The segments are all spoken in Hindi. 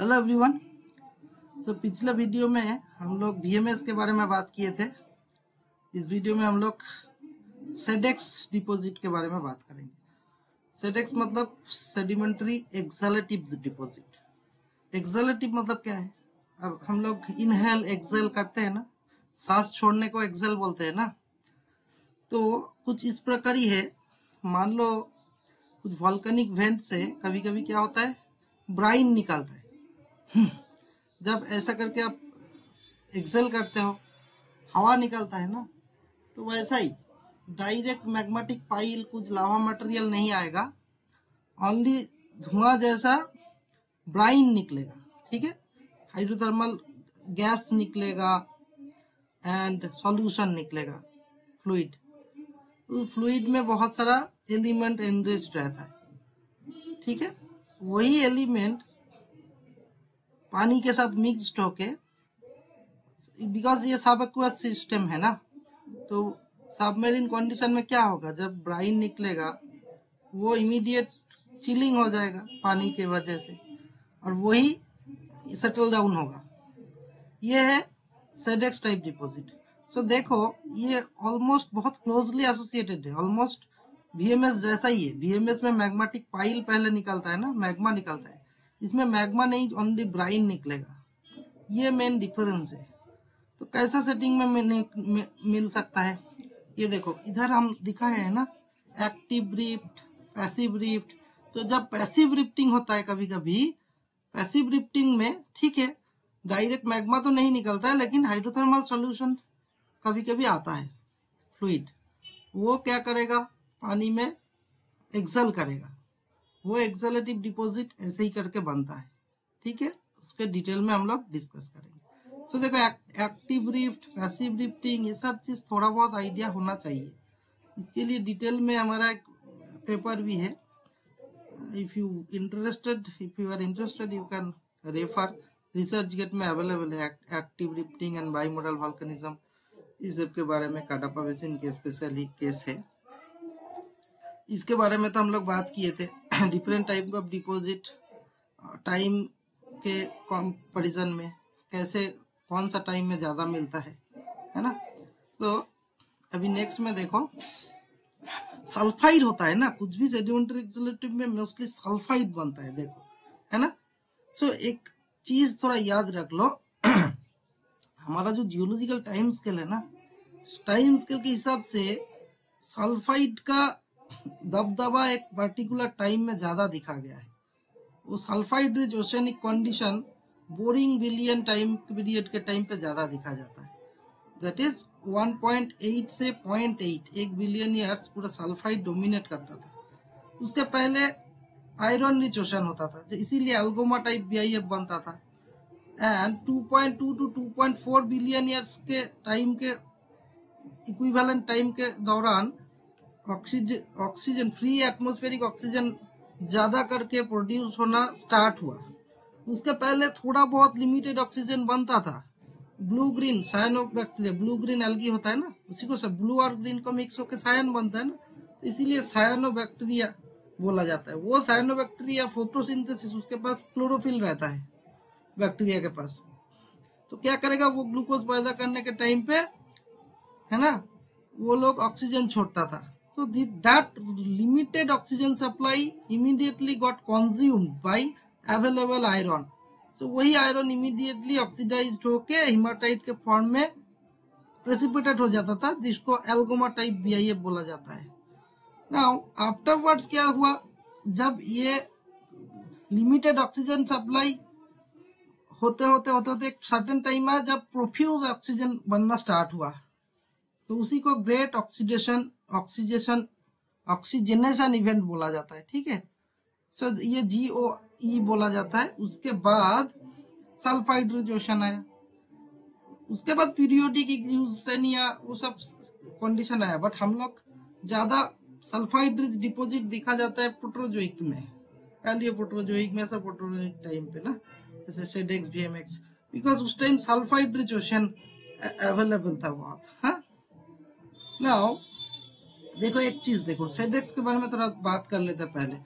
Hello everyone. तो पिछले वीडियो में हम लोग वीएमएस के बारे में बात किए थे। इस वीडियो में हम लोग सेडेक्स डिपॉजिट के बारे में बात करेंगे। सेडेक्स मतलब सेडिमेंट्री एक्सहेलेटिव डिपॉजिट। एक्सहेलेटिव मतलब क्या है? अब हम लोग इनहेल एक्सहेल करते हैं ना, सांस छोड़ने को एक्सहेल बोलते हैं ना। तो कुछ इस प्रकार ही है। मान लो कुछ वॉल्केनिक वेंट से कभी कभी क्या होता है, ब्राइन निकलता है। जब ऐसा करके आप एक्सेल करते हो, हवा निकलता है ना, तो वैसा ही डायरेक्ट मैग्मेटिक पाइल कुछ लावा मटेरियल नहीं आएगा, ओनली धुआं जैसा ब्राइन निकलेगा। ठीक है, हाइड्रोथर्मल गैस निकलेगा एंड सॉल्यूशन निकलेगा, फ्लूइड। तो फ्लूइड में बहुत सारा एलिमेंट एनरिच्ड रहता है। ठीक है, वही एलिमेंट पानी के साथ मिक्स्ड होके, बिकॉज ये सब एक्वस सिस्टम है ना, तो सबमरीन कंडीशन में क्या होगा, जब ब्राइन निकलेगा वो इमीडिएट चिलिंग हो जाएगा पानी के वजह से, और वही सेटल डाउन होगा। ये है सेडेक्स टाइप डिपॉजिट। सो देखो, ये ऑलमोस्ट बहुत क्लोजली एसोसिएटेड है, ऑलमोस्ट वीएमएस जैसा ही है। वीएमएस में मैग्मेटिक पाइल पहले निकलता है ना, मैग्मा निकलता है। इसमें मैग्मा नहीं, ओनली ब्राइन निकलेगा। ये मेन डिफरेंस है। तो कैसा सेटिंग में मिल सकता है, ये देखो इधर हम दिखाए हैं ना, एक्टिव रिफ्ट, पैसिव रिफ्ट। तो जब पैसिव रिफ्टिंग होता है, कभी कभी पैसिव रिफ्टिंग में, ठीक है, डायरेक्ट मैग्मा तो नहीं निकलता है, लेकिन हाइड्रोथर्मल सॉल्यूशन कभी कभी आता है, फ्लूइड। वो क्या करेगा, पानी में एक्सेल करेगा। वो एक्सेलेटिव डिपॉजिट ऐसे ही करके बनता है। ठीक है, उसके डिटेल में हम लोग डिस्कस करेंगे। सो देखो, एक्टिव रिफ्ट, पैसिव रिफ्टिंग, ये सब चीज थोड़ा बहुत आइडिया होना चाहिए। इसके लिए डिटेल में हमारा एक पेपर भी है। If you are interested you can refer. Research gate में अवेलेबल है active rifting and bimodal volcanism. इस सब के बारे में काटापा बेसिन के स्पेशली केस है। इसके बारे में तो हम लोग बात किए थे, different type of deposit, time के कंपैरिजन में कैसे, कौन सा टाइम में ज़्यादा मिलता है ना। तो अभी नेक्स्ट में देखो, सल्फाइड होता है ना, कुछ भी सेडिमेंट्री एक्सहेलेटिव में मोस्टली सल्फाइड बनता है, देखो, है ना। सो एक चीज थोड़ा याद रख लो, हमारा जो जियोलॉजिकल टाइम स्केल है ना, टाइम स्केल के हिसाब से सल्फाइड का दबदबा एक पर्टिकुलर टाइम में ज्यादा दिखा गया है। वो sulphide rich oceanic condition boring billion time period के टाइम पे ज्यादा दिखा जाता है। दैट इज 1.8 से 0.8, 1 बिलियन ईयर्स पूरा सल्फाइड डोमिनेट करता था। उसके पहले आयरन रिच ओशन होता था, इसीलिए एल्गोमा टाइप बीआईएफ बनता था। एंड 2.2 टू 2.4 बिलियन ईयर्स के टाइम के इक्विवेलेंट टाइम के दौरान ऑक्सीजन फ्री एटमॉस्फेरिक ऑक्सीजन ज्यादा करके प्रोड्यूस होना स्टार्ट हुआ। उसके पहले थोड़ा बहुत लिमिटेड ऑक्सीजन बनता था। Blue green cyanobacteria, blue green algae होता है ना, उसी को सब ब्लू और ग्रीन को मिक्स होकर सायन बनता है ना, तो इसीलिए सायनोबैक्टीरिया बोला जाता है। वो सायनोबैक्टीरिया फोटोसिंथेसिस, उसके पास क्लोरोफिल रहता है बैक्टीरिया के पास। तो क्या करेगा, वो ग्लूकोज पैदा करने के टाइम पे, है ना, वो लोग ऑक्सीजन छोड़ता था। So that limited oxygen supply immediately got consumed by available iron. So वही आयरन इमीडिएटली ऑक्सीडाइज्ड होके हिमाटाइट के फॉर्म में प्रेसिपिटेट हो जाता था, जिसको एल्गोमा टाइप बीआईएफ बोला जाता है। नाउ आफ्टरवर्ड्स क्या हुआ, जब ये लिमिटेड ऑक्सीजन सप्लाई होते होते एक सर्टेन टाइम आया जब प्रोफ्यूज ऑक्सीजन बनना स्टार्ट हुआ, तो उसी को ग्रेट ऑक्सीजनेशन इवेंट बोला जाता है। ठीक है, सो ये GOE बोला जाता है। उसके बाद सल्फाइड रिजोशन आया, उसके बाद पीरियोडिक यूसेनिया, वो सब कंडीशन आया। बट हम लोग ज्यादा सल्फाइड रिच डिपॉजिट दिखा जाता है प्रोटोजोइक में, प्रोटोजोइक में, सब प्रोटोजोइक टाइम पे ना, जैसे सेडेक्स, VMX, बिकॉज उस time sulphide rich ocean available था बहुत। हाँ, नाउ देखो एक चीज देखो, सेडेक्स के बारे में थोड़ा बात कर लेते हैं पहले।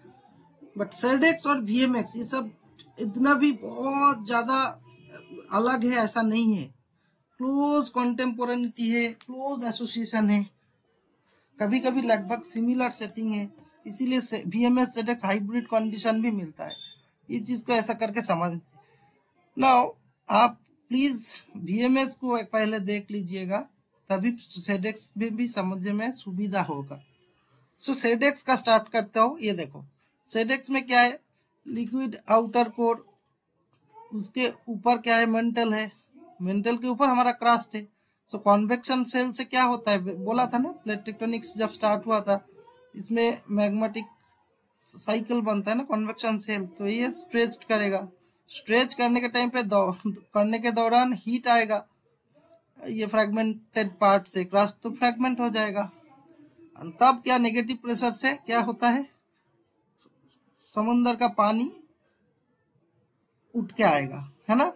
बट सेडेक्स और VMX ये सब इतना भी बहुत ज्यादा अलग है ऐसा नहीं है, क्लोज कॉन्टेम्पोरेनिटी है, क्लोज एसोसिएशन है, कभी कभी लगभग सिमिलर सेटिंग है, इसीलिए VMS ZX हाइब्रिड कंडीशन भी मिलता है। ये चीज को ऐसा करके समझ। नाउ आप प्लीज VMS को पहले देख लीजिएगा, तभी ZX भी समझने में सुविधा होगा। सो ZX का स्टार्ट करता हूँ। ये देखो ZX में क्या है, लिक्विड आउटर कोर, उसके ऊपर क्या है, मेंटल है, मेंटल के ऊपर हमारा क्रस्ट है। सो कॉन्वेक्शन सेल से क्या होता है, बोला था ना प्लेट टेक्टोनिक्स जब स्टार्ट हुआ था, इसमें मैग्मेटिक साइकिल बनता है ना कॉन्वेक्शन सेल, तो ये स्ट्रेच करेगा, स्ट्रेच करने के टाइम पे करने के दौरान हीट आएगा, ये फ्रैगमेंटेड पार्ट से क्रस्ट तो फ्रैगमेंट हो जाएगा। तब क्या नेगेटिव प्रेशर से क्या होता है, समुद्र का पानी उठ के आएगा, है ना।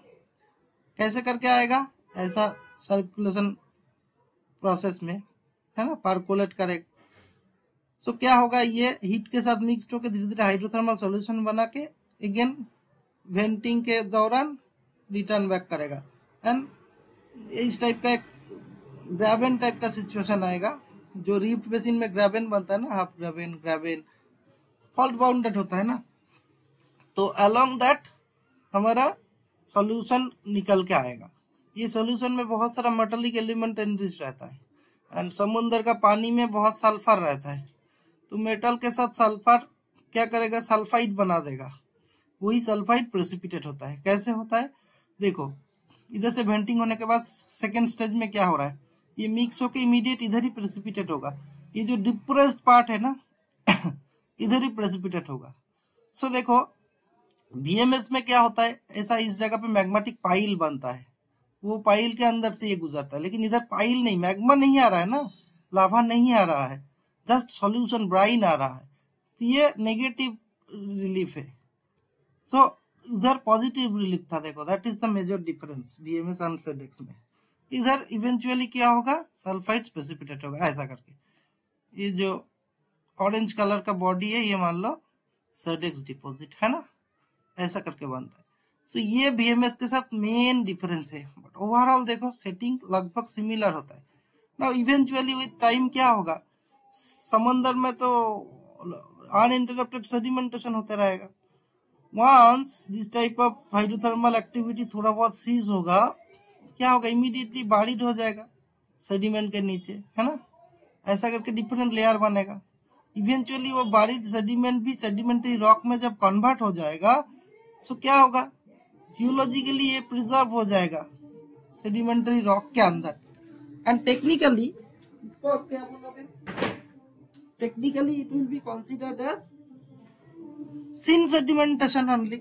कैसे करके आएगा, ऐसा सर्कुलेशन प्रोसेस में, है ना, पार्कुलेट करेगा। सो क्या होगा, ये हीट के साथ मिक्स होकर धीरे धीरे हाइड्रोथर्मल सॉल्यूशन बना के अगेन वेंटिंग के दौरान रिटर्न बैक करेगा। एंड इस टाइप का एक ग्रेवेन टाइप का सिचुएशन आएगा, जो रिफ्ट बेसिन में ग्रेवेन बनता है ना, हाफ ग्रेवेन, ग्रेवेन फॉल्ट बाउंडेड होता है ना, तो अलोंग दैट हमारा सॉल्यूशन निकल के आएगा। ये सॉल्यूशन में बहुत सारा मेटालिक एलिमेंट एनरिच रहता है, एंड समुद्र का पानी में बहुत सल्फर रहता है, तो मेटल के साथ सल्फर क्या करेगा, सल्फाइड बना देगा, वही सल्फाइड प्रेसिपिटेट होता है। कैसे होता है, देखो इधर से वेंटिंग होने के बाद सेकेंड स्टेज में क्या हो रहा है, ये मिक्स होके इमीडिएट इधर ही प्रेसिपिटेट होगा, ये जो डिप्रेस्ड पार्ट है ना इधर ही प्रेसिपिटेट होगा। सो देखो VMS में क्या होता है, ऐसा इस जगह पे मैग्मेटिक पाइल बनता है, वो पाइल के अंदर से ये गुजरता है, लेकिन इधर पाइल नहीं, मैग्मा नहीं आ रहा है ना, लावा नहीं आ रहा है, जस्ट सॉल्यूशन ब्राइन आ रहा है, तो ये नेगेटिव रिलीफ है। सो उधर पॉजिटिव रिलीफ था, देखो that is the major difference VMS and ZX में। इधर इवेंचुअली क्या होगा, सल्फाइड प्रेसिपिटेट होगा, ऐसा करके। ये जो ऑरेंज कलर का बॉडी है, ये मान लो ZX डिपॉजिट है ना, ऐसा करके बनता है। सो ये VMS के साथ मेन डिफरेंस है, बट ओवरऑल देखो सेटिंग लगभग सिमिलर होता है। नाउ इवेंचुअली विद टाइम क्या होगा, समंदर में तो अनइंटरप्टेड सेडिमेंटेशन होता रहेगा। Once this type of hydrothermal activity थोड़ा बहुत सीज होगा, क्या होगा, इमीडिएटली बारिड हो जाएगा सेडिमेंट के नीचे, है ना, ऐसा करके डिफरेंट लेयर बनेगा। इवेंचुअली वो बारिड सेडिमेंट भी सेडिमेंट्री रॉक में जब कन्वर्ट हो जाएगा, सो क्या होगा, जियोलॉजिकली ये प्रिजर्व हो जाएगा सेडिमेंट्री रॉक के अंदर, एंड टेक्निकली इसको आप क्या बोलोगे, technically it will be considered as syn sedimentation only.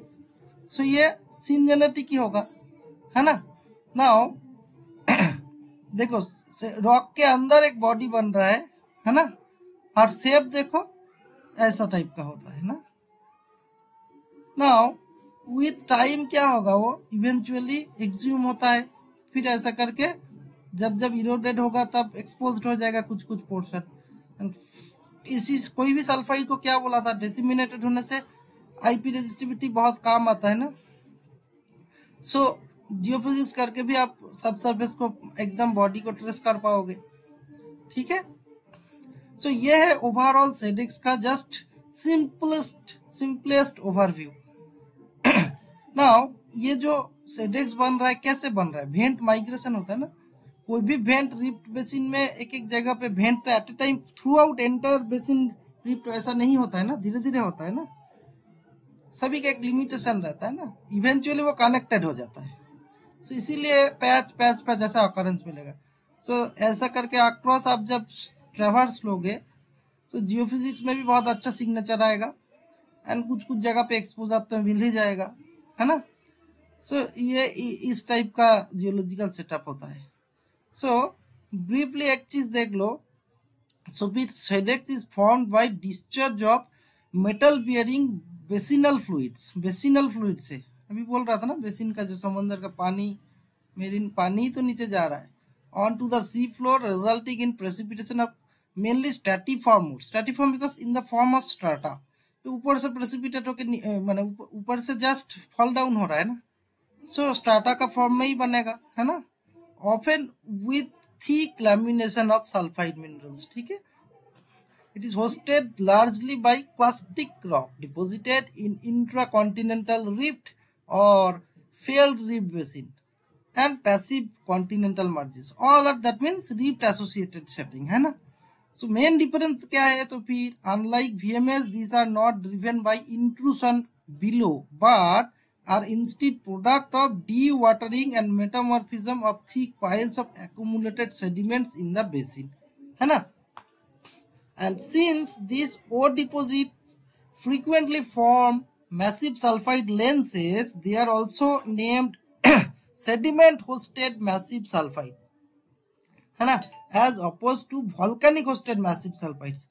So ये सिन जेनेटिक ही होगा, है ना। नाउ देखो रॉक के अंदर एक बॉडी बन रहा है ना, और शेप देखो ऐसा टाइप का होता है ना। नाउ विथ टाइम क्या होगा, वो इवेंचुअली एक्ज्यूम होता है, फिर ऐसा करके जब जब इरोडेड होगा तब एक्सपोज्ड हो जाएगा कुछ कुछ पोर्शन। इसी कोई भी सल्फाइड को क्या बोला था, डिसिमिनेटेड होने से IP रेजिस्टिविटी बहुत काम आता है ना। सो जियोफिजिक्स करके भी आप सब सरफेस को एकदम बॉडी को ट्रेस कर पाओगे, ठीक है। सो ये है ओवरऑल ZX का जस्ट सिंपलेस्ट ओवरव्यू। नाउ ये जो ZX बन रहा है कैसे बन रहा है, वेंट माइग्रेशन होता है ना, कोई भी वेंट रिफ्ट बेसिन में एक एक जगह पे वेंट तो at a time throughout entire basin rift ऐसा नहीं होता है ना, धीरे धीरे होता है ना, सभी का एक लिमिटेशन रहता है ना, इवेंचुअली वो कनेक्टेड हो जाता है। सो इसीलिए पैच पैच पैच ऐसा ऑकरेंस मिलेगा। सो ऐसा करके अक्रॉस आप जब ट्रेवर्स लोगे, सो जियोफिजिक्स में भी बहुत अच्छा सिग्नेचर आएगा, एंड कुछ कुछ जगह पे एक्सपोजर तो मिल ही जाएगा, है ना। सो ये इस टाइप का जियोलॉजिकल सेटअप होता है। सो ब्रीफली एक चीज देख लो, so ZX is formed by discharge of metal bearing basinal fluids, basinal fluid से अभी बोल रहा था ना, बेसिन का जो समुद्र का पानी, मेरीन पानी तो नीचे जा रहा है on to the sea floor, resulting in precipitation of mainly stratiform mode, stratiform because in the form of strata, तो ऊपर से प्रेसिपिटेट होकर माने ऊपर से जस्ट फॉल डाउन हो रहा है ना, सो स्ट्राटा का फॉर्म में ही बनेगा, है ना, often with thick lamination of sulphide minerals, ठीक है। It is hosted largely by clastic rock deposited in intracontinental rift or failed rift basin and passive continental margins. All of that means rift associated setting, है ना। So main difference क्या है, तो फिर unlike VMS these are not driven by intrusion below but are instead product of dewatering and metamorphism of thick piles of accumulated sediments in the basin, है ना। And since these ore deposits frequently form massive sulfide lenses, they are also named sediment hosted massive sulfide, है ना, as opposed to volcanic hosted massive sulfides.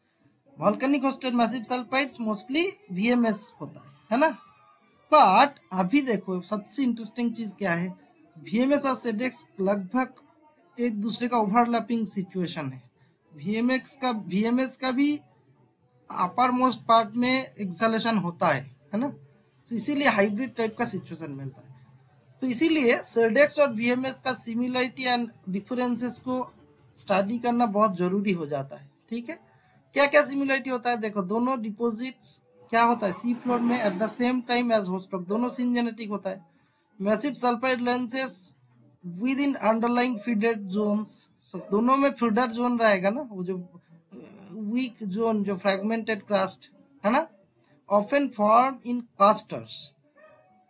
Volcanic hosted massive sulfides mostly VMS होता है ना। बट अभी देखो सबसे इंटरेस्टिंग चीज क्या है, VMS और सेडेक्स लगभग एक दूसरे का ओवरलैपिंग सिचुएशन है। VMS का भी अपर मोस्ट पार्ट में एक्सलेशन होता है ना, तो इसीलिए हाइब्रिड टाइप का सिचुएशन मिलता है। तो इसीलिए सेडेक्स और VMS का सिमिलरिटी एंड डिफरेंसेस को स्टडी करना बहुत जरूरी हो जाता है, ठीक है। क्या क्या सिमिलरिटी होता है, देखो दोनों डिपोजिट्स क्या होता है सी फ्लोर में at the same time as host rock, दोनों सिंजेनेटिक होता है। Massive sulphide lenses within underlying feeded zones, दोनों में फीडर जोन रहेगा ना, वो जो वीक जोन जो फ्रेगमेंटेड क्रस्ट है ना, ऑफन फॉर्म इन क्लस्टर्स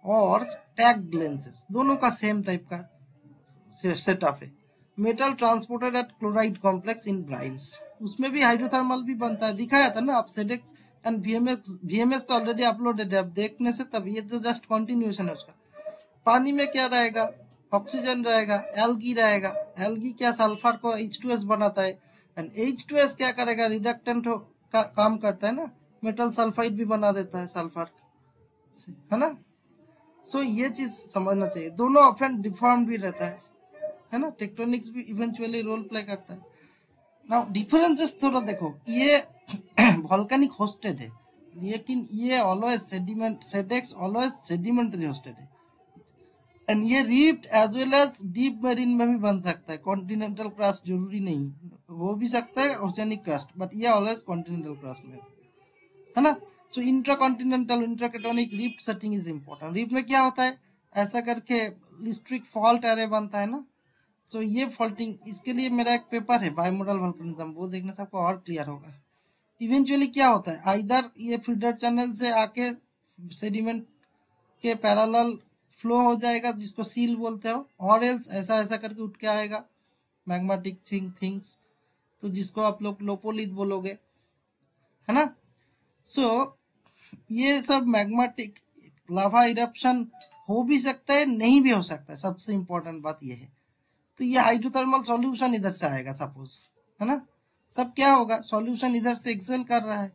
और स्टैक्ड लेंसेस, दोनों का सेम टाइप का सेटअप है। Metal transported at chloride complex in brines, उसमें भी हाइड्रोथर्मल भी बनता है, दिखाया था ना आप सेडेक्स एंड VMS तो ऑलरेडी अपलोडेड है, अब देखने से तब ये तो जस्ट कंटिन्यूएशन है उसका। पानी में क्या रहेगा, ऑक्सीजन रहेगा, एल्गी रहेगा, एल्गी क्या सल्फर को H2S बनाता है एंड H2S क्या करेगा, रिडक्टेंट का काम करता है ना, मेटल सल्फाइड भी बना देता है सल्फर से, है ना। सो ये चीज समझना चाहिए, दोनों ऑफन डिफॉर्म भी रहता है ना, टेक्टोनिक्स भी इवेंचुअली रोल प्ले करता है। नाउ डिफरेंसेस थोड़ा देखो, ये वोल्केनिक होस्टेड है लेकिन ये always sediment, SEDEX always sedimentary hosted है एंड ये rift as well as deep marine में भी बन सकता है, कॉन्टिनेंटल क्रस्ट जरूरी नहीं, हो भी सकता है ओशियनिक क्रस्ट, बट ये ऑलवेज कॉन्टिनेंटल क्रस्ट में है ना। So intracontinental intracratonic rift setting is important. Rift में क्या होता है, ऐसा करके लिस्ट्रिक फॉल्ट एरे बनता है ना, तो ये फॉल्टिंग, इसके लिए मेरा एक पेपर है बाइमोडल वोल्केनिज्म, वो देखने से आपको और क्लियर होगा। इवेंचुअली क्या होता है, आइदर ये फीडर चैनल से आके सेडिमेंट के पैरेलल फ्लो हो जाएगा जिसको सील बोलते हो, और एल्स ऐसा ऐसा करके उठ के आएगा मैग्मेटिक थिंग्स, तो जिसको आप लोग लोपोलिथ बोलोगे, है ना। सो ये सब मैग्मेटिक लावा इरप्शन हो भी सकता है, नहीं भी हो सकता है, सबसे इंपॉर्टेंट बात ये है। तो ये हाइड्रोथर्मल सॉल्यूशन इधर से आएगा सपोज, है ना, सब क्या होगा, सॉल्यूशन इधर से एक्सेल कर रहा है,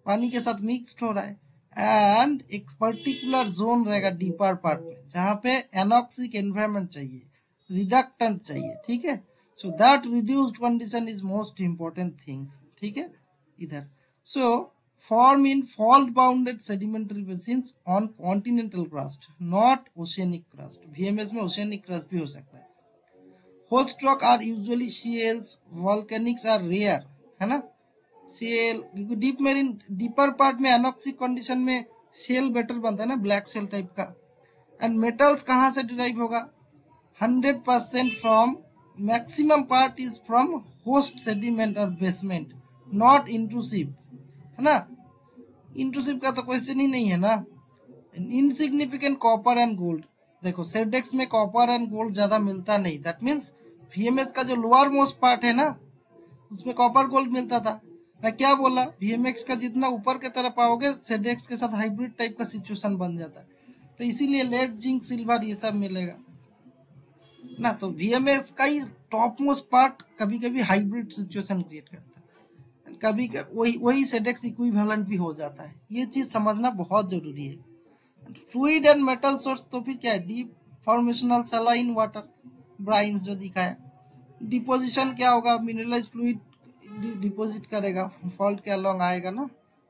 पानी के साथ मिक्स्ड हो रहा है एंड एक पर्टिकुलर जोन रहेगा डीपर पार्ट में जहां पे एनॉक्सिक एनवायरनमेंट चाहिए, रिडक्टेंट चाहिए, ठीक है। So that reduced condition is most important thing, ठीक है इधर। So form in fault bounded sedimentary basins on continental crust, not oceanic crust. VMS में ओशियनिक क्रस्ट भी हो सकता है। Host rock are usually shales, volcanics are rare, है ना, शेल, क्योंकि डीप मेरीन डीपर पार्ट में एनॉक्सिक कंडीशन में शेल बेटर बनता है ना, ब्लैक शेल टाइप का। एंड मेटल्स कहाँ से डिराइव होगा, 100% from, maximum part is from host sediment और बेसमेंट, नॉट इंट्रूसिव, है ना। इंट्रूसिव का तो क्वेश्चन ही नहीं है ना। इनसिग्निफिकेंट कॉपर एंड गोल्ड, देखो सेडेक्स में कॉपर एंड गोल्ड ज्यादा मिलता नहीं, दैट मीन्स VMS का जो लोअर मोस्ट पार्ट है ना उसमें कॉपर गोल्ड मिलता था। मैं क्या बोला, VMS का जितना ऊपर के तरफ आओगे सेडेक्स के साथ हाइब्रिड टाइप का सिचुएशन बन जाता है, तो इसीलिए लेड, जिंक, सिल्वर ये सब मिलेगा ना। तो VMS का ही टॉप मोस्ट पार्ट कभी कभी हाइब्रिड सिचुएशन क्रिएट करता है, कभी वही सेडेक्स इक्विवेलेंट भी हो जाता है, ये चीज समझना बहुत जरूरी है। फ्लूइड एंड मेटल सोर्स, तो फिर क्या है, डीप फॉर्मेशनल सलाइन वाटर ब्राइन्स जो दिखाया। डिपोजिशन क्या होगा, मिनरलाइज फ्लूइड डिपोजिट करेगा, फॉल्ट के अलोंग आएगा ना,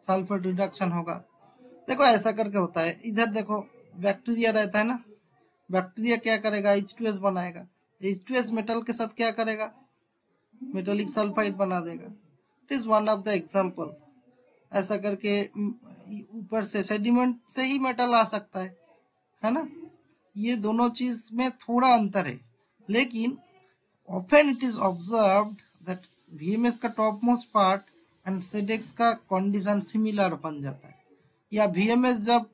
सल्फर रिडक्शन होगा। देखो ऐसा करके होता है। इधर देखो बैक्टीरिया रहता है ना, बैक्टीरिया क्या करेगा, H2S बनाएगा। H2S मेटल के साथ क्या करेगा, मेटालिक सल्फाइड बना देगा। It is one of the example. ऐसा करके ऊपर से सेडिमेंट से ही मेटल आ सकता है ना। ये दोनों चीज में थोड़ा अंतर है, लेकिन often it is observed that VMS का टॉप मोस्ट पार्ट एंड सेडेक्स का कंडीशन सिमिलर बन जाता है। या VMS जब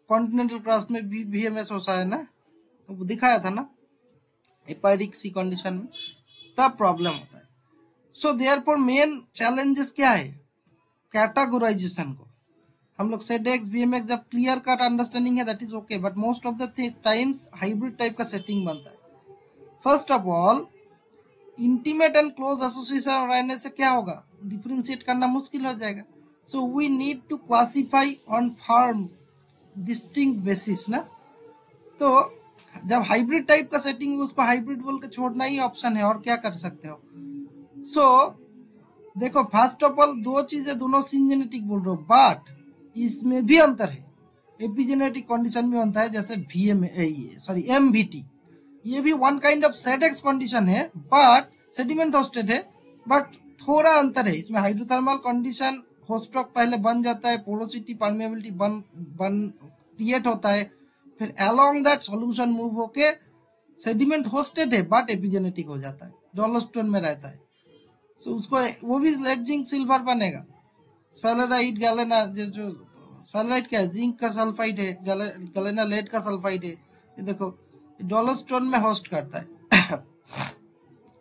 कॉन्टिनेंटल क्रस्ट में भी VMS होता है ना, तो दिखाया था ना एपाइरिक सी कंडीशन में, तब प्रॉब्लम होता है। सो देयरफॉर मेन चैलेंजेस क्या है, कैटेगराइजेशन को। हम लोग सेडेक्स VMS जब क्लियर कट अंडरस्टैंडिंग है that is okay, but most of the times hybrid type का सेटिंग बनता है। First of all intimate and close association रहने से क्या होगा, डिफरेंशिएट करना मुश्किल हो जाएगा। So we need to classify on firm distinct basis ना। तो जब हाइब्रिड टाइप का सेटिंग उसको हाइब्रिड बोल के छोड़ना ही ऑप्शन है, और क्या कर सकते हो। सो देखो फर्स्ट ऑफ ऑल दो चीजें दोनों सिंजेनेटिक बोल रहे हो, बट इसमें भी अंतर है। एपिजेनेटिक कंडीशन में बनता है, जैसे MVT, ये भी वन काइंड ऑफ सेडेक्स कंडीशन है, बट सेडिमेंट होस्टेड है, बट थोड़ा अंतर है। इसमें हाइड्रोथर्मल कंडीशन होस्ट रॉक पहले बन जाता है, पोरोसिटी परमेबिलिटी बन क्रिएट होता है, फिर अलोंग दैट सॉल्यूशन मूव होके सेडिमेंट होस्टेड है बट एपिजेनेटिक हो जाता है, डोलोस्टोन में रहता है। सो उसको वो भी लेड जिंक सिल्वर बनेगा। स्फेलेराइट गैलेना, जो स्फेलेराइट क्या है, जिंक का सल्फाइड है, गैलेना लेड का सल्फाइड है। ये देखो डोलोस्टोन में होस्ट करता है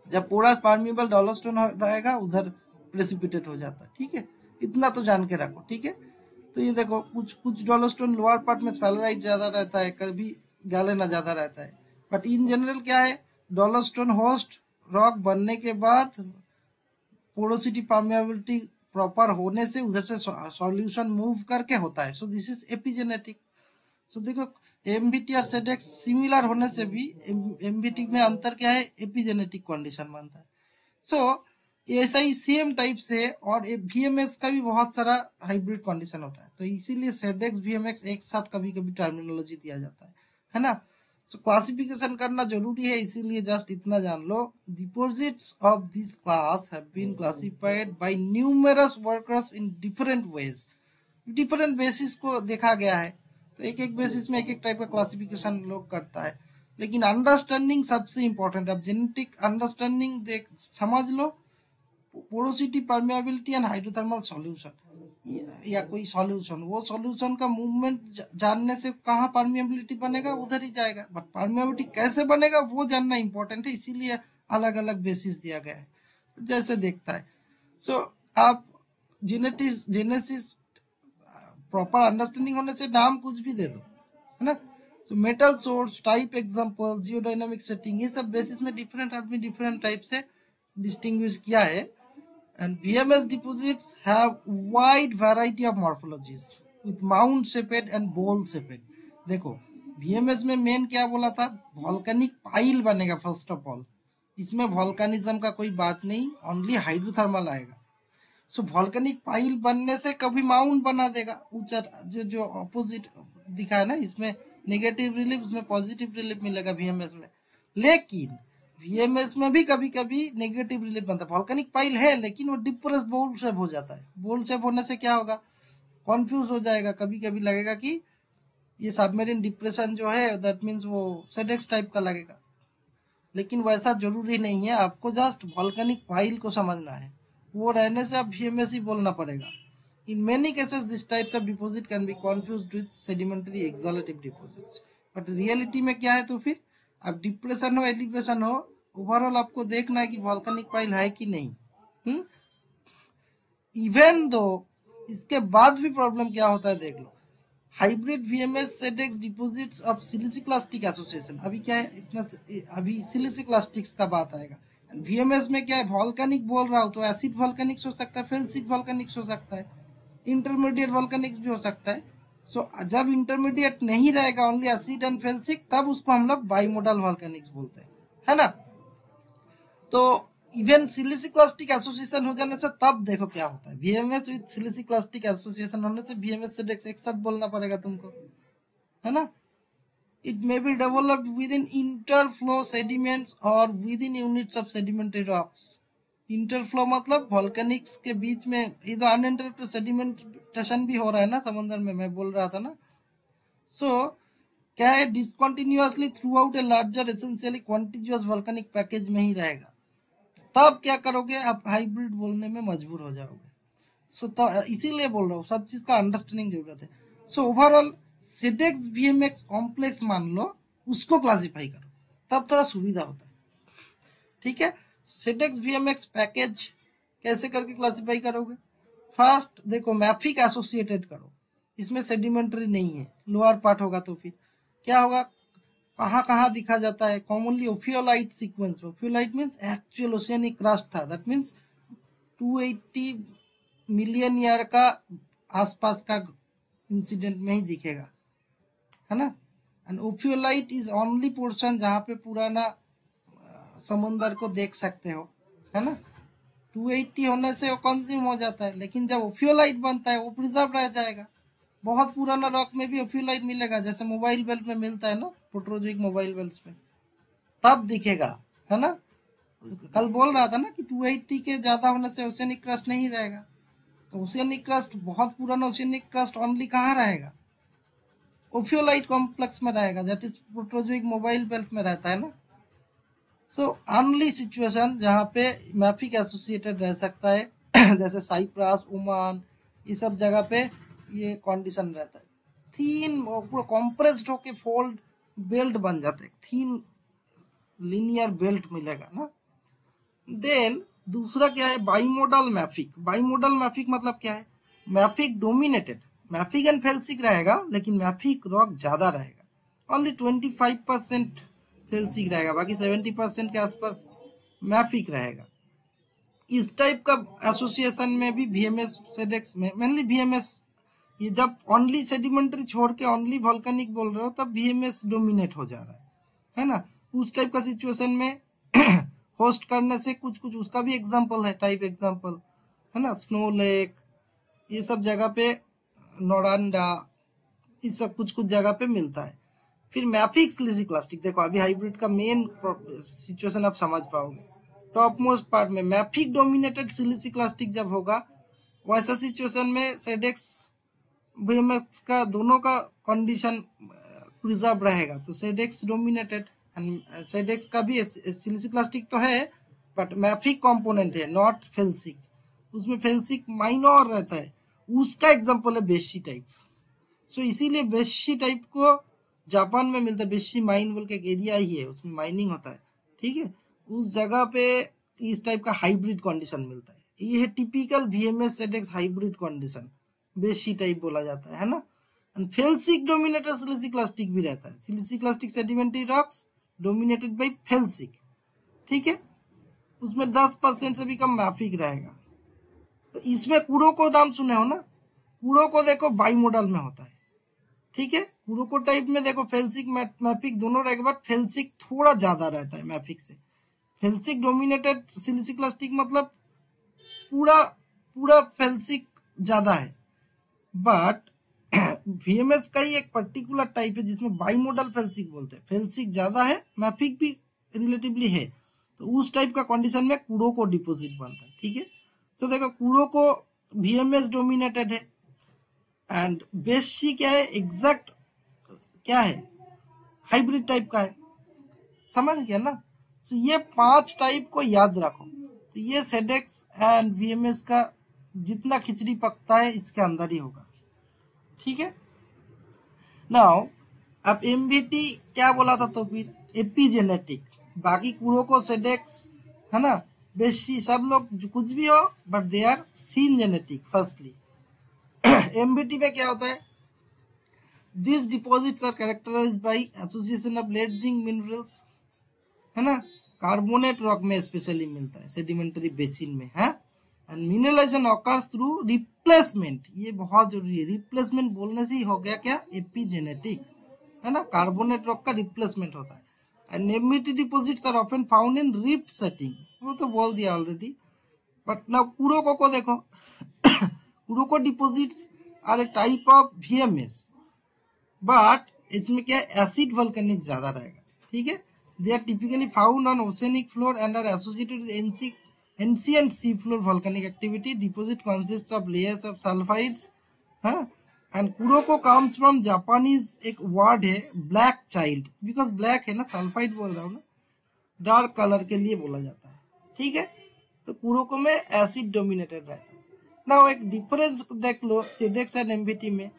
जब पूरा परमिएबल डोलोस्टोन रहेगा उधर प्रेसिपिटेट हो जाता है। ठीक है, इतना तो जान के रखो। ठीक है, तो ये देखो कुछ डोलोस्टोन लोअर पार्ट में स्फेलेराइट ज्यादा रहता है, कभी गैलेना ज्यादा रहता है, बट इन जनरल क्या है, डोलोस्टोन होस्ट रॉक बनने के बाद पोरोसिटी परमेबिलिटी प्रॉपर होने से उधर से सॉल्यूशन मूव करके होता है। So this is epigenetic. सो देखो MVT और सेडेक्स सिमिलर होने से भी MVT में अंतर क्या है, एपिजेनेटिक कंडीशन बनता है। सो ऐसा ही सेम टाइप से और VMS का भी बहुत सारा हाइब्रिड कंडीशन होता है, तो इसीलिए सेडेक्स VMS एक साथ कभी कभी टर्मिनोलॉजी दिया जाता है ना। सो क्लासिफिकेशन करना जरूरी है, इसीलिए जस्ट इतना जान लो, deposits of this class have been classified by numerous workers in different ways. Different basis को देखा गया है, तो एक एक बेसिस में एक एक टाइप का क्लासिफिकेशन लोग करता है, लेकिन अंडरस्टैंडिंग सबसे इंपॉर्टेंट है। अब जेनेटिक अंडरस्टैंडिंग देख समझ लो, porosity permeability and hydrothermal solution या कोई सॉल्यूशन, वो सॉल्यूशन का मूवमेंट जानने से कहाँ परमेबिलिटी बनेगा उधर ही जाएगा, बट परमेबिलिटी कैसे बनेगा वो जानना इंपॉर्टेंट है, इसीलिए अलग अलग बेसिस दिया गया है जैसे देखता है। सो आप जेनेसिस प्रॉपर अंडरस्टैंडिंग होने से नाम कुछ भी दे दो, है ना। So metal source, type example, geodynamic setting, ये सब बेसिस में डिफरेंट आदमी डिफरेंट टाइप से डिस्टिंग्विश किया है। And VMS deposits have wide variety of morphologies with mound shaped and bowl shaped. देखो VMS में मेन क्या बोला था, वॉल्केनिक पाइल बनेगा फर्स्ट ऑफ ऑल। इसमें वॉल्केनिज्म का कोई बात नहीं, ओनली हाइड्रोथर्मल आएगा। सो वॉल्केनिक पाइल बनने से कभी माउंट बना देगा ऊंचा, जो ऑपोजिट दिखा है ना, इसमें नेगेटिव रिलीफ, उसमें पॉजिटिव रिलीफ मिलेगा VMS में। लेकिन VMS में भी कभी कभी नेगेटिव रिलीफ बनता है, वॉल्केनिक पाइल है लेकिन वो डिप्रेस बोल शेप हो जाता है। बोल शेप होने से क्या होगा, कॉन्फ्यूज हो जाएगा, कभी कभी लगेगा कि ये सबमेरिन डिप्रेशन जो है दैट मीन्स वो सेडेक्स टाइप का लगेगा, लेकिन वैसा जरूरी नहीं है। आपको जस्ट वॉल्केनिक पाइल को समझना है, वो रहने से आप VMS ही बोलना पड़ेगा। In many cases this types of deposit can be confused with sedimentary exhalative deposits, but reality में क्या है, तो फिर अब डिप्रेशन हो एलिवेशन हो, ओवरऑल आपको देखना है कि वॉल्केनिक पाइल है कि नहीं। इवन दो इसके बाद भी प्रॉब्लम क्या होता है देख लो, hybrid VMS SEDEX deposits of siliciclastic association. अभी क्या है, इतना अभी सिलिसिक्लास्टिक्स का बात आएगा। VMS में क्या है, वॉल्केनिक बोल रहा हो तो एसिड वॉल्केनिक्स हो सकता है, फेल्सिक वॉल्केनिक्स हो सकता है, इंटरमीडिएट वॉल्केनिक्स भी हो सकता है। सो जब इंटरमीडिएट नहीं रहेगा, ओनली एसिड एंड फेल्सिक, तब उसको हम लोग बाइमोडल वॉल्केनिक्स बोलते हैं, है ना। तो इवन सिलिसिक्लास्टिक एसोसिएशन हो जाने से तब देखो क्या होता है, VMS विद सिलिसिक्लास्टिक एसोसिएशन होने से VMS SEDEX एक साथ बोलना पड़ेगा तुमको, है ना। It may be developed within interflow sediments or within units of sedimentary rocks. इंटरफ्लो मतलब वॉल्केनिक्स के बीच में इधर अनइंटरप्टेड सेडिमेंटेशन भी हो रहा है ना समंदर में, मैं बोल रहा था ना। सो क्या है, discontinuously throughout a larger essentially continuous volcanic package में ही रहेगा। तब क्या करोगे, आप हाइब्रिड बोलने में मजबूर हो जाओगे। सो इसीलिए बोल रहा हूँ, सब चीज का अंडरस्टैंडिंग जरूरत है। So overall SEDEX VMX complex मान लो, उसको क्लासिफाई करो, तब थोड़ा सुविधा होता है, ठीक है। SEDEX VMX पैकेज कैसे करके क्लासिफाई करोगे, फर्स्ट देखो मैफिक एसोसिएटेड करो, इसमें सेडिमेंट्री नहीं है, लोअर पार्ट होगा तो फिर क्या होगा, कहाँ कहाँ दिखा जाता है, कॉमनली ओफियोलाइट सीक्वेंस में। ओफियोलाइट मीन्स एक्चुअल ओशियनिक क्रस्ट था, दैट मीन्स 280 मिलियन ईयर का आसपास का इंसिडेंट में ही दिखेगा, है ना। एंड ओफियोलाइट इज ओनली पोर्शन जहाँ पे पुराना समुंदर को देख सकते हो, है ना। 280 होने से वो कंज्यूम हो जाता है, लेकिन जब ओफियोलाइट बनता है वो प्रिजर्व रह जाएगा। बहुत पुराना रॉक में भी ओफियोलाइट मिलेगा, जैसे मोबाइल बेल्ट में मिलता है ना, प्रोटोजोइक मोबाइल बेल्ट में, तब दिखेगा, है ना। कल बोल रहा था ना कि 280 के ज्यादा होने से ओशियनिक क्रस्ट नहीं रहेगा, तो ओशियनिक क्रस्ट, बहुत पुराना ओशियनिक क्रस्ट ओनली कहाँ रहेगा, ओफियोलाइट कॉम्प्लेक्स में रहेगा, दैट इज प्रोटोजोइक मोबाइल बेल्ट में रहता है ना। सो ओनली सिचुएशन जहाँ पे मैफिक एसोसिएटेड रह सकता है जैसे साइप्रस, ओमान, ये सब जगह पे ये कंडीशन रहता है, थीन पूरा कॉम्प्रेस्ड होके फोल्ड बेल्ट बन जाते हैं, थीन लिनियर बेल्ट मिलेगा ना। देन दूसरा क्या है, बाइमोडल मैफिक। बाइमोडल मैफिक मतलब क्या है, mafic dominated, mafic and felsic रहेगा, लेकिन मैफिक रॉक ज्यादा रहेगा, ओनली 25% फेल्सिक रहेगा, बाकी 70% के आसपास मैफिक रहेगा। इस टाइप का एसोसिएशन में भी VMS SEDEX में मेनली VMS, ये जब ओनली सेडिमेंट्री छोड़ के ओनली वॉल्केनिक बोल रहे हो तब VMS डोमिनेट हो जा रहा है ना। उस टाइप का सिचुएशन में होस्ट करने से कुछ कुछ उसका भी एग्जांपल है, टाइप एग्जांपल, है ना, स्नो लेक, ये सब जगह पे, नोरांडा, ये सब कुछ कुछ जगह पे मिलता है। फिर मैफिक सिलिसिक्लास्टिक, देखो अभी हाइब्रिड का मेन सिचुएशन आप समझ पाओगे। टॉप मोस्ट पार्ट में मैफिक डोमिनेटेड सिलिसिक्लास्टिक जब होगा, वैसा सिचुएशन में SEDEX VMX का दोनों का कंडीशन प्रिजर्व रहेगा, तो SEDEX डोमिनेटेड, एंड SEDEX का भी सिलिसिक्लास्टिक तो है बट मैफिक कंपोनेंट है, नॉट फेल्सिक, उसमें फेल्सिक माइनर रहता है, उसका एग्जांपल है बेशी टाइप। सो इसीलिए बेशी टाइप को जापान में मिलता है, बेशी माइन बोल के एक एरिया ही है, उसमें माइनिंग होता है, ठीक है, उस जगह पे इस टाइप का हाइब्रिड कंडीशन मिलता है। ये है typical VMS SEDEX hybrid condition, बेशी टाइप बोला जाता है ना। एंड फेल्सिक डोमिनेटेड सिलिसिक्लास्टिक भी रहता है, siliciclastic sedimentary rocks dominated by felsic, ठीक है, उसमें 10% से भी कम मैफिक रहेगा। तो इसमें कुरोको नाम सुने हो ना, कुरोको देखो बाइमोडल में होता है, ठीक है, कुरोको टाइप में देखो फेल्सिक मैफिक दोनों रहेगा, बट फेल्सिक थोड़ा ज्यादा रहता है मैफिक से। फेल्सिक डोमिनेटेड सिलिसिक्लास्टिक मतलब पूरा पूरा फेल्सिक ज्यादा है, बट VMS का ही एक पर्टिकुलर टाइप है जिसमें बाइमोडल फेल्सिक बोलते हैं, फेल्सिक ज्यादा है, मैफिक भी रिलेटिवली है, तो उस टाइप का कंडीशन में कुरोको डिपॉजिट बनता है, ठीक है। तो देखो कुरोको VMS डोमिनेटेड है, एंड बेशी क्या है, एग्जैक्ट क्या है, हाइब्रिड टाइप का है, समझ गया ना। तो ये 5 टाइप को याद रखो, तो ये SEDEX एंड VMS का जितना खिचड़ी पकता है इसके अंदर ही होगा, ठीक है। नाउ अब MVT क्या बोला था, तो फिर एपिजेनेटिक, बाकी कुरोको SEDEX, है ना, बेशी सब लोग कुछ भी हो but they are seen genetic firstly. MVT में क्या होता है, this deposits are characterized by association of lead zinc minerals, है ना, कार्बोनेट रॉक में स्पेशली मिलता है, सेडिमेंटरी बेसिन में है, and mineralization occurs through replacement, ये बहुत जरूरी है, रिप्लेसमेंट बोलने से ही हो गया क्या, एपिजेनेटिक, है ना, कार्बोनेट रॉक का रिप्लेसमेंट होता है, and MBT deposits are often found in rift setting, वो तो बोल दिया ऑलरेडी। बट नाउ कुरोको को देखो, Kuroko deposits are a type of VMS, but इसमें क्या एसिड वोल्केनिक्स ज्यादा रहेगा, ठीक है। They are typically found on oceanic floor and are associated with ancient sea floor volcanic activity. Deposit consist of layers of sulphides, हाँ। And Kuroko comes from Japanese, एक वर्ड है ब्लैक चाइल्ड, बिकॉज ब्लैक है ना, सल्फाइड बोल रहा हूँ ना, डार्क कलर के लिए बोला जाता है, ठीक है। तो कुरोको में एसिड डोमिनेटेड रहता है। नाउ एक डिफरेंस देख लो सेडेक्स एंड एमबीटी में,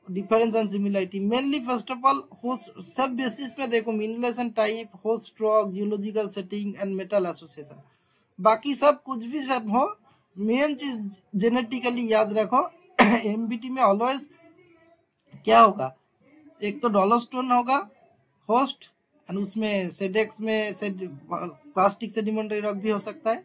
difference and similarity. Mainly first of all host सब बेसिस में देखो, mineralisation type, host rock, geological setting and metal association, बाकी सब कुछ भी सब हो, मेन चीज जेनेटिकली याद रखो। एमबीटी में ऑलवेज क्या होगा, एक तो डॉलरस्टोन होगा होस्ट, एंड उसमें सेडेक्स में प्लास्टिक सेडिमेंटरी रॉक भी हो सकता है।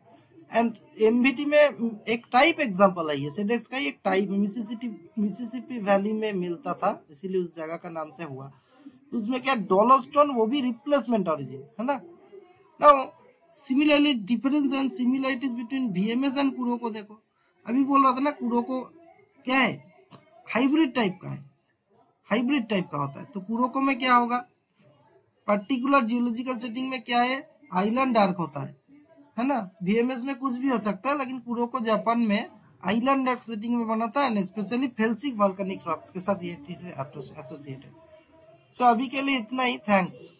एंड एमबीटी में एक टाइप एग्जांपल है, ये सेडेक्स का ही एक टाइप मिसिसिपी वैली में मिलता था, इसीलिए उस जगह का नाम से हुआ। उसमें क्या डॉलरस्टोन, वो भी रिप्लेसमेंट ओरिजिन है ना। Now similarly difference and similarities between VMS and कुरोको देखो, अभी बोल रहा था ना कुरोको क्या है, हाइब्रिड टाइप का है, हाइब्रिड टाइप का होता है। तो कुरोको में क्या होगा, पर्टिकुलर जियोलॉजिकल सेटिंग में क्या है, आइलैंड डार्क होता है ना। VMS में कुछ भी हो सकता है, लेकिन कुरोको जापान में आइलैंड डार्क सेटिंग में बनाता है, स्पेशली फेल्सिक वोल्केनिक रॉक्स के साथ ये एसोसिएटेड। सो अभी के लिए इतना ही, थैंक्स।